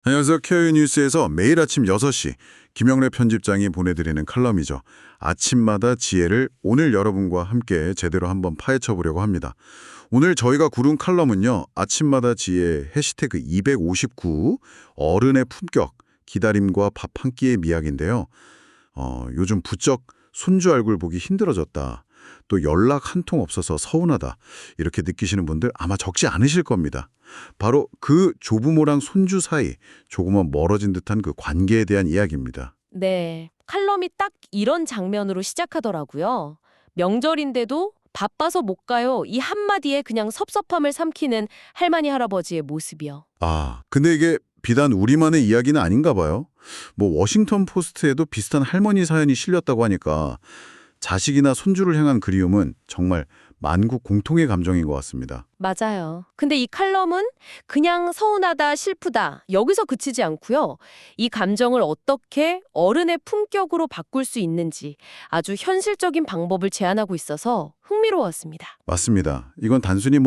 안녕하세요. 케어유 뉴스에서 매일 아침 6시 김영래 편집장이 보내드리는 칼럼이죠. 아침마다 지혜를 오늘 여러분과 함께 제대로 한번 파헤쳐 보려고 합니다. 오늘 저희가 고른 칼럼은요. 아침마다 지혜 해시태그 259 어른의 품격, 기다림과 밥 한 끼의 미학인데요. 요즘 부쩍 손주 얼굴 보기 힘들어졌다. 또 연락 한 통 없어서 서운하다. 이렇게 느끼시는 분들 아마 적지 않으실 겁니다. 바로 그 조부모랑 손주 사이 조금은 멀어진 듯한 그 관계에 대한 이야기입니다. 네, 칼럼이 딱 이런 장면으로 시작하더라고요. 명절인데도 바빠서 못 가요. 이 한마디에 그냥 섭섭함을 삼키는 할머니 할아버지의 모습이요. 근데 이게 비단 우리만의 이야기는 아닌가 봐요. 워싱턴 포스트에도 비슷한 할머니 사연이 실렸다고 하니까 자식이나 손주를 향한 그리움은 정말 만국 공통의 감정인 것 같습니다. 맞아요. 근데 이 칼럼은 그냥 서운하다, 슬프다 여기서 그치지 않고요. 이 감정을 어떻게 어른의 품격으로 바꿀 수 있는지 아주 현실적인 방법을 제안하고 있어서 흥미로웠습니다. 맞습니다. 이건 단순히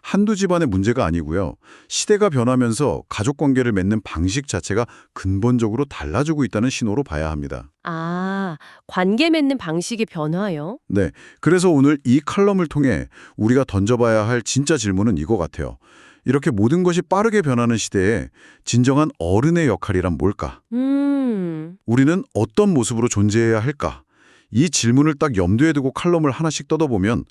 한두 집안의 문제가 아니고요. 시대가 변하면서 가족 관계를 맺는 방식 자체가 근본적으로 달라지고 있다는 신호로 봐야 합니다. 관계 맺는 방식의 변화요? 네, 그래서 오늘 이 칼럼을 통해 우리가 던져봐야 할 진짜 질문은 이거 같아요. 이렇게 모든 것이 빠르게 변하는 시대에 진정한 어른의 역할이란 뭘까? 우리는 어떤 모습으로 존재해야 할까? 이 질문을 딱 염두에 두고 칼럼을 하나씩 뜯어보면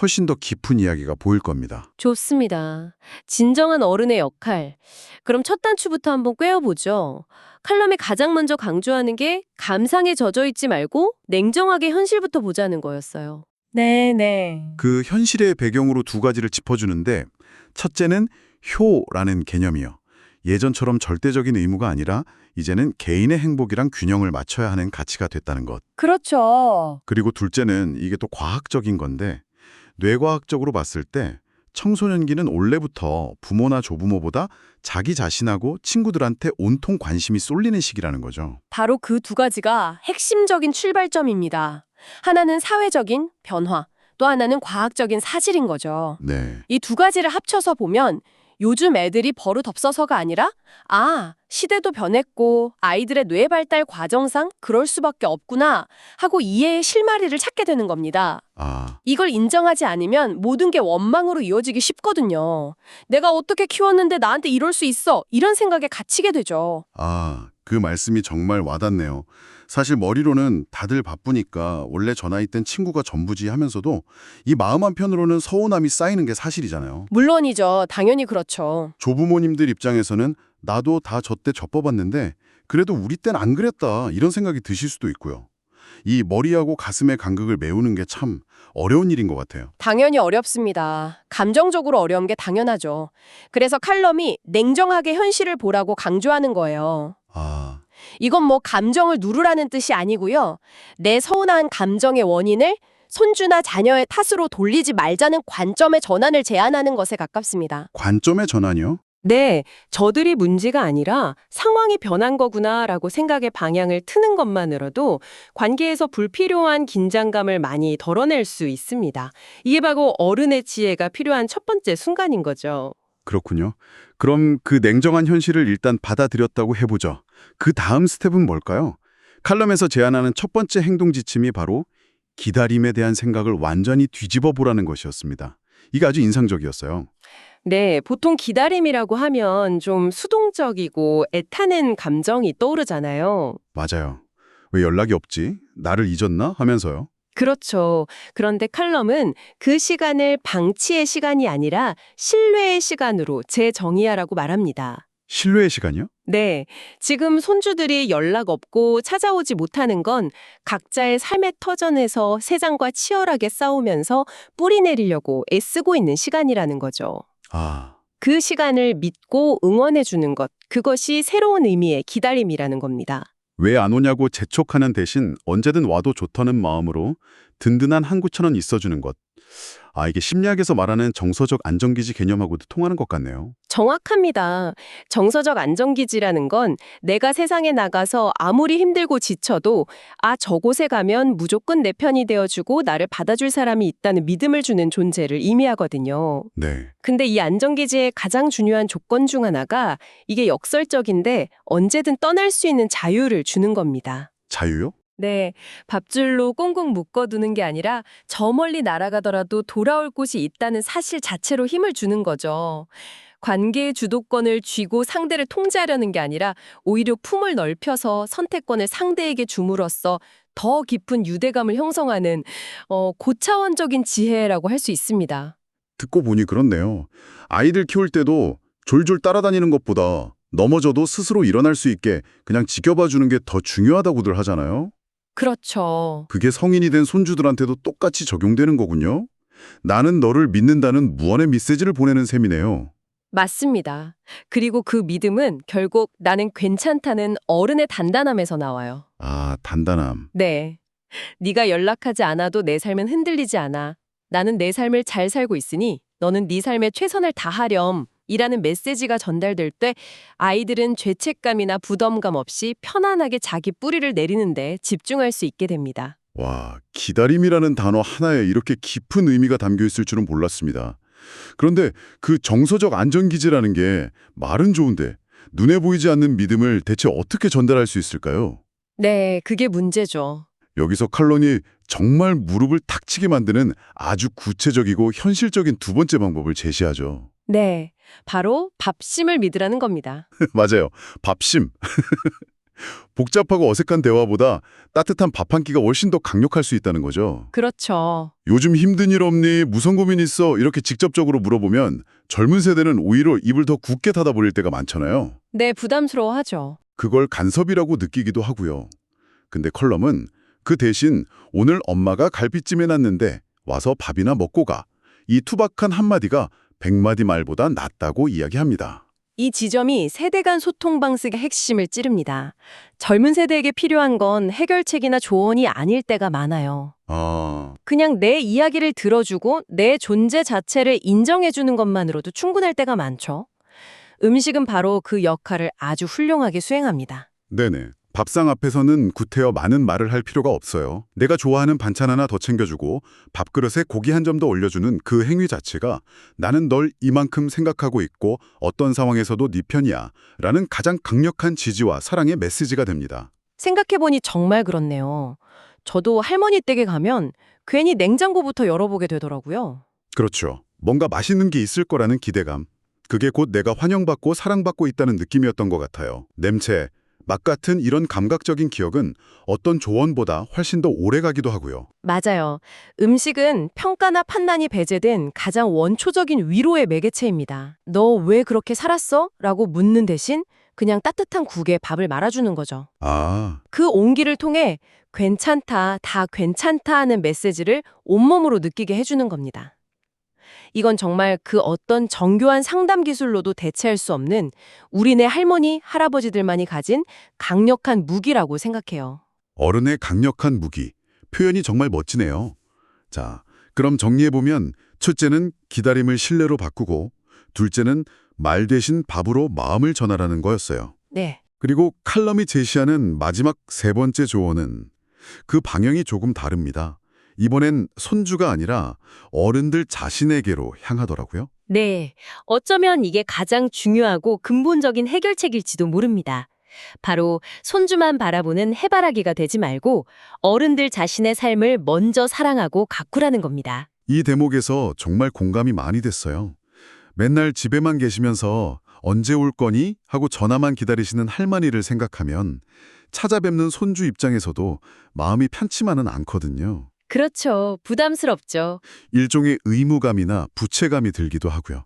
훨씬 더 깊은 이야기가 보일 겁니다. 좋습니다. 진정한 어른의 역할. 그럼 첫 단추부터 한번 꿰어보죠. 칼럼이 가장 먼저 강조하는 게 감상에 젖어 있지 말고 냉정하게 현실부터 보자는 거였어요. 네네. 그 현실의 배경으로 두 가지를 짚어주는데 첫째는 효라는 개념이요. 예전처럼 절대적인 의무가 아니라 이제는 개인의 행복이랑 균형을 맞춰야 하는 가치가 됐다는 것. 그렇죠. 그리고 둘째는 이게 또 과학적인 건데 뇌과학적으로 봤을 때 청소년기는 원래부터 부모나 조부모보다 자기 자신하고 친구들한테 온통 관심이 쏠리는 시기라는 거죠. 바로 그 두 가지가 핵심적인 출발점입니다. 하나는 사회적인 변화, 또 하나는 과학적인 사실인 거죠. 네. 이 두 가지를 합쳐서 보면 요즘 애들이 버릇 없어서가 아니라 시대도 변했고 아이들의 뇌 발달 과정상 그럴 수밖에 없구나 하고 이해의 실마리를 찾게 되는 겁니다. 이걸 인정하지 않으면 모든 게 원망으로 이어지기 쉽거든요. 내가 어떻게 키웠는데 나한테 이럴 수 있어 이런 생각에 갇히게 되죠. 그 말씀이 정말 와닿네요. 사실 머리로는 다들 바쁘니까 원래 저 나이 땐 친구가 전부지 하면서도 이 마음 한편으로는 서운함이 쌓이는 게 사실이잖아요. 물론이죠. 당연히 그렇죠. 조부모님들 입장에서는 나도 다 저 때 젖벗었는데 그래도 우리 땐 안 그랬다 이런 생각이 드실 수도 있고요. 이 머리하고 가슴의 간극을 메우는 게 참 어려운 일인 것 같아요. 당연히 어렵습니다. 감정적으로 어려운 게 당연하죠. 그래서 칼럼이 냉정하게 현실을 보라고 강조하는 거예요. 이건 감정을 누르라는 뜻이 아니고요. 내 서운한 감정의 원인을 손주나 자녀의 탓으로 돌리지 말자는 관점의 전환을 제안하는 것에 가깝습니다. 관점의 전환이요? 네, 저들이 문제가 아니라 상황이 변한 거구나라고 생각의 방향을 트는 것만으로도 관계에서 불필요한 긴장감을 많이 덜어낼 수 있습니다. 이게 바로 어른의 지혜가 필요한 첫 번째 순간인 거죠. 그렇군요. 그럼 그 냉정한 현실을 일단 받아들였다고 해보죠. 그 다음 스텝은 뭘까요? 칼럼에서 제안하는 첫 번째 행동 지침이 바로 기다림에 대한 생각을 완전히 뒤집어 보라는 것이었습니다. 이게 아주 인상적이었어요. 네, 보통 기다림이라고 하면 좀 수동적이고 애타는 감정이 떠오르잖아요. 맞아요. 왜 연락이 없지? 나를 잊었나? 하면서요. 그렇죠. 그런데 칼럼은 그 시간을 방치의 시간이 아니라 신뢰의 시간으로 재정의하라고 말합니다. 신뢰의 시간이요? 네, 지금 손주들이 연락 없고 찾아오지 못하는 건 각자의 삶의 터전에서 세상과 치열하게 싸우면서 뿌리 내리려고 애쓰고 있는 시간이라는 거죠. 그 시간을 믿고 응원해 주는 것, 그것이 새로운 의미의 기다림이라는 겁니다. 왜 안 오냐고 재촉하는 대신 언제든 와도 좋다는 마음으로 든든한 한 구처럼 있어주는 것. 아, 이게 심리학에서 말하는 정서적 안정기지 개념하고도 통하는 것 같네요. 정확합니다. 정서적 안정기지라는 건 내가 세상에 나가서 아무리 힘들고 지쳐도 저곳에 가면 무조건 내 편이 되어주고 나를 받아줄 사람이 있다는 믿음을 주는 존재를 의미하거든요. 네. 근데 이 안정기지의 가장 중요한 조건 중 하나가 이게 역설적인데 언제든 떠날 수 있는 자유를 주는 겁니다. 자유요? 네, 밥줄로 꽁꽁 묶어두는 게 아니라 저 멀리 날아가더라도 돌아올 곳이 있다는 사실 자체로 힘을 주는 거죠. 관계의 주도권을 쥐고 상대를 통제하려는 게 아니라 오히려 품을 넓혀서 선택권을 상대에게 줌으로써 더 깊은 유대감을 형성하는 고차원적인 지혜라고 할 수 있습니다. 듣고 보니 그렇네요. 아이들 키울 때도 졸졸 따라다니는 것보다 넘어져도 스스로 일어날 수 있게 그냥 지켜봐 주는 게 더 중요하다고들 하잖아요. 그렇죠. 그게 성인이 된 손주들한테도 똑같이 적용되는 거군요. 나는 너를 믿는다는 무언의 메시지를 보내는 셈이네요. 맞습니다. 그리고 그 믿음은 결국 나는 괜찮다는 어른의 단단함에서 나와요. 아, 단단함. 네. 네가 연락하지 않아도 내 삶은 흔들리지 않아. 나는 내 삶을 잘 살고 있으니 너는 네 삶에 최선을 다하렴. 이라는 메시지가 전달될 때 아이들은 죄책감이나 부담감 없이 편안하게 자기 뿌리를 내리는데 집중할 수 있게 됩니다. 와, 기다림이라는 단어 하나에 이렇게 깊은 의미가 담겨 있을 줄은 몰랐습니다. 그런데 그 정서적 안정기지라는 게 말은 좋은데 눈에 보이지 않는 믿음을 대체 어떻게 전달할 수 있을까요? 네, 그게 문제죠. 여기서 칼론이 정말 무릎을 탁 치게 만드는 아주 구체적이고 현실적인 두 번째 방법을 제시하죠. 네, 바로 밥심을 믿으라는 겁니다. 맞아요. 밥심. 복잡하고 어색한 대화보다 따뜻한 밥 한 끼가 훨씬 더 강력할 수 있다는 거죠. 그렇죠. 요즘 힘든 일 없니? 무슨 고민 있어? 이렇게 직접적으로 물어보면 젊은 세대는 오히려 입을 더 굳게 닫아버릴 때가 많잖아요. 네, 부담스러워하죠. 그걸 간섭이라고 느끼기도 하고요. 근데 컬럼은 그 대신 오늘 엄마가 갈비찜 해놨는데 와서 밥이나 먹고 가. 이 투박한 한마디가 100마디 말보다 낫다고 이야기합니다. 이 지점이 세대 간 소통 방식의 핵심을 찌릅니다. 젊은 세대에게 필요한 건 해결책이나 조언이 아닐 때가 많아요. 아, 그냥 내 이야기를 들어주고 내 존재 자체를 인정해주는 것만으로도 충분할 때가 많죠. 음식은 바로 그 역할을 아주 훌륭하게 수행합니다. 네네. 밥상 앞에서는 구태여 많은 말을 할 필요가 없어요. 내가 좋아하는 반찬 하나 더 챙겨주고 밥그릇에 고기 한 점 더 올려주는 그 행위 자체가 나는 널 이만큼 생각하고 있고 어떤 상황에서도 네 편이야 라는 가장 강력한 지지와 사랑의 메시지가 됩니다. 생각해보니 정말 그렇네요. 저도 할머니 댁에 가면 괜히 냉장고부터 열어보게 되더라고요. 그렇죠. 뭔가 맛있는 게 있을 거라는 기대감. 그게 곧 내가 환영받고 사랑받고 있다는 느낌이었던 것 같아요. 냄새, 맛 같은 이런 감각적인 기억은 어떤 조언보다 훨씬 더 오래 가기도 하고요. 맞아요. 음식은 평가나 판단이 배제된 가장 원초적인 위로의 매개체입니다. 너 왜 그렇게 살았어? 라고 묻는 대신 그냥 따뜻한 국에 밥을 말아주는 거죠. 아, 그 온기를 통해 괜찮다, 다 괜찮다 하는 메시지를 온몸으로 느끼게 해주는 겁니다. 이건 정말 그 어떤 정교한 상담 기술로도 대체할 수 없는 우리네 할머니, 할아버지들만이 가진 강력한 무기라고 생각해요. 어른의 강력한 무기. 표현이 정말 멋지네요. 자, 그럼 정리해보면 첫째는 기다림을 신뢰로 바꾸고 둘째는 말 대신 밥으로 마음을 전하라는 거였어요. 네. 그리고 칼럼이 제시하는 마지막 세 번째 조언은 그 방향이 조금 다릅니다. 이번엔 손주가 아니라 어른들 자신에게로 향하더라고요. 네, 어쩌면 이게 가장 중요하고 근본적인 해결책일지도 모릅니다. 바로 손주만 바라보는 해바라기가 되지 말고 어른들 자신의 삶을 먼저 사랑하고 가꾸라는 겁니다. 이 대목에서 정말 공감이 많이 됐어요. 맨날 집에만 계시면서 언제 올 거니? 하고 전화만 기다리시는 할머니를 생각하면 찾아뵙는 손주 입장에서도 마음이 편치만은 않거든요. 그렇죠. 부담스럽죠. 일종의 의무감이나 부채감이 들기도 하고요.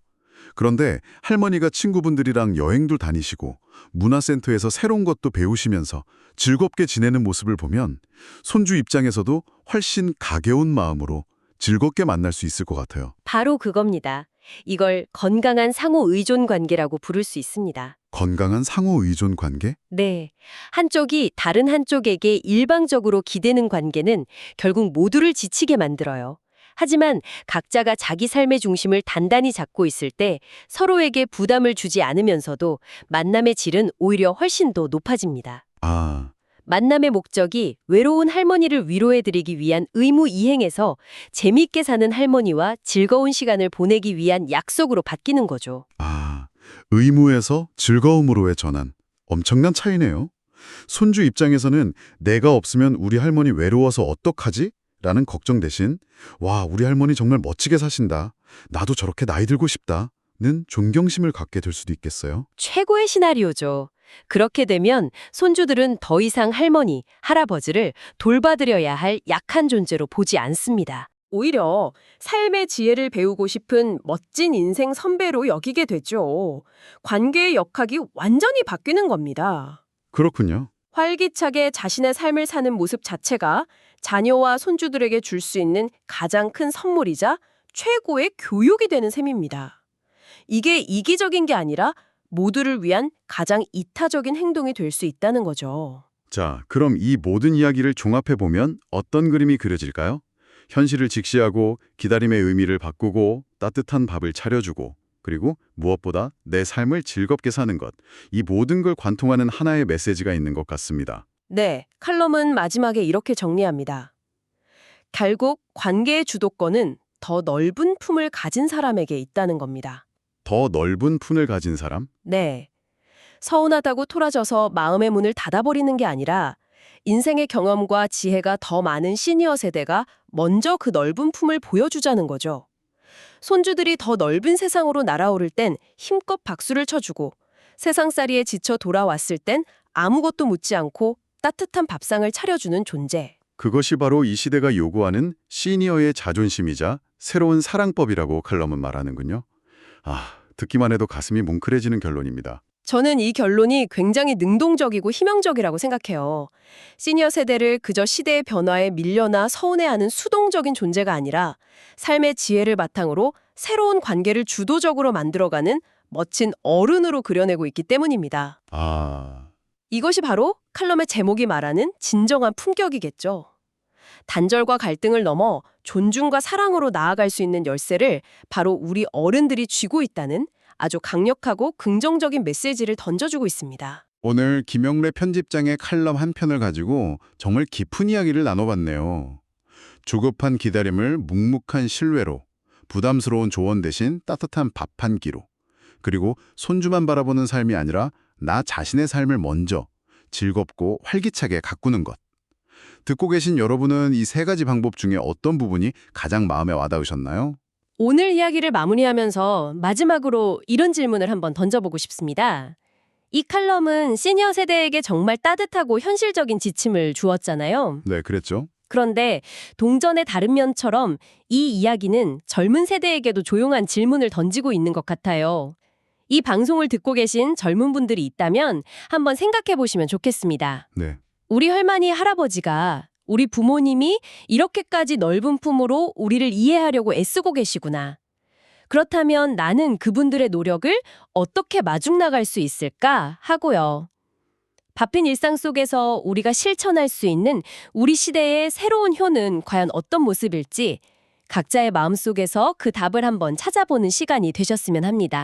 그런데 할머니가 친구분들이랑 여행도 다니시고 문화센터에서 새로운 것도 배우시면서 즐겁게 지내는 모습을 보면 손주 입장에서도 훨씬 가벼운 마음으로 즐겁게 만날 수 있을 것 같아요. 바로 그겁니다. 이걸 건강한 상호 의존 관계라고 부를 수 있습니다. 건강한 상호 의존 관계? 네. 한쪽이 다른 한쪽에게 일방적으로 기대는 관계는 결국 모두를 지치게 만들어요. 하지만 각자가 자기 삶의 중심을 단단히 잡고 있을 때 서로에게 부담을 주지 않으면서도 만남의 질은 오히려 훨씬 더 높아집니다. 아, 만남의 목적이 외로운 할머니를 위로해드리기 위한 의무 이행에서 재미있게 사는 할머니와 즐거운 시간을 보내기 위한 약속으로 바뀌는 거죠. 의무에서 즐거움으로의 전환. 엄청난 차이네요. 손주 입장에서는 내가 없으면 우리 할머니 외로워서 어떡하지? 라는 걱정 대신 와, 우리 할머니 정말 멋지게 사신다. 나도 저렇게 나이 들고 싶다. 는 존경심을 갖게 될 수도 있겠어요. 최고의 시나리오죠. 그렇게 되면 손주들은 더 이상 할머니, 할아버지를 돌봐드려야 할 약한 존재로 보지 않습니다. 오히려 삶의 지혜를 배우고 싶은 멋진 인생 선배로 여기게 되죠. 관계의 역학이 완전히 바뀌는 겁니다. 그렇군요. 활기차게 자신의 삶을 사는 모습 자체가 자녀와 손주들에게 줄 수 있는 가장 큰 선물이자 최고의 교육이 되는 셈입니다. 이게 이기적인 게 아니라 모두를 위한 가장 이타적인 행동이 될 수 있다는 거죠. 자, 그럼 이 모든 이야기를 종합해보면 어떤 그림이 그려질까요? 현실을 직시하고 기다림의 의미를 바꾸고 따뜻한 밥을 차려주고 그리고 무엇보다 내 삶을 즐겁게 사는 것. 이 모든 걸 관통하는 하나의 메시지가 있는 것 같습니다. 네, 칼럼은 마지막에 이렇게 정리합니다. 결국 관계의 주도권은 더 넓은 품을 가진 사람에게 있다는 겁니다. 더 넓은 품을 가진 사람? 네. 서운하다고 토라져서 마음의 문을 닫아버리는 게 아니라 인생의 경험과 지혜가 더 많은 시니어 세대가 먼저 그 넓은 품을 보여주자는 거죠. 손주들이 더 넓은 세상으로 날아오를 땐 힘껏 박수를 쳐주고 세상살이에 지쳐 돌아왔을 땐 아무것도 묻지 않고 따뜻한 밥상을 차려주는 존재. 그것이 바로 이 시대가 요구하는 시니어의 자존심이자 새로운 사랑법이라고 칼럼은 말하는군요. 듣기만 해도 가슴이 뭉클해지는 결론입니다. 저는 이 결론이 굉장히 능동적이고 희망적이라고 생각해요. 시니어 세대를 그저 시대의 변화에 밀려나 서운해하는 수동적인 존재가 아니라 삶의 지혜를 바탕으로 새로운 관계를 주도적으로 만들어가는 멋진 어른으로 그려내고 있기 때문입니다. 이것이 바로 칼럼의 제목이 말하는 진정한 품격이겠죠. 단절과 갈등을 넘어 존중과 사랑으로 나아갈 수 있는 열쇠를 바로 우리 어른들이 쥐고 있다는 아주 강력하고 긍정적인 메시지를 던져주고 있습니다. 오늘 김영래 편집장의 칼럼 한 편을 가지고 정말 깊은 이야기를 나눠봤네요. 조급한 기다림을 묵묵한 신뢰로, 부담스러운 조언 대신 따뜻한 밥 한 끼로, 그리고 손주만 바라보는 삶이 아니라 나 자신의 삶을 먼저 즐겁고 활기차게 가꾸는 것. 듣고 계신 여러분은 이 세 가지 방법 중에 어떤 부분이 가장 마음에 와닿으셨나요? 오늘 이야기를 마무리하면서 마지막으로 이런 질문을 한번 던져보고 싶습니다. 이 칼럼은 시니어 세대에게 정말 따뜻하고 현실적인 지침을 주었잖아요. 네, 그랬죠. 그런데 동전의 다른 면처럼 이 이야기는 젊은 세대에게도 조용한 질문을 던지고 있는 것 같아요. 이 방송을 듣고 계신 젊은 분들이 있다면 한번 생각해 보시면 좋겠습니다. 네. 우리 할머니, 할아버지가 우리 부모님이 이렇게까지 넓은 품으로 우리를 이해하려고 애쓰고 계시구나. 그렇다면 나는 그분들의 노력을 어떻게 마중 나갈 수 있을까 하고요. 바쁜 일상 속에서 우리가 실천할 수 있는 우리 시대의 새로운 효는 과연 어떤 모습일지 각자의 마음속에서 그 답을 한번 찾아보는 시간이 되셨으면 합니다.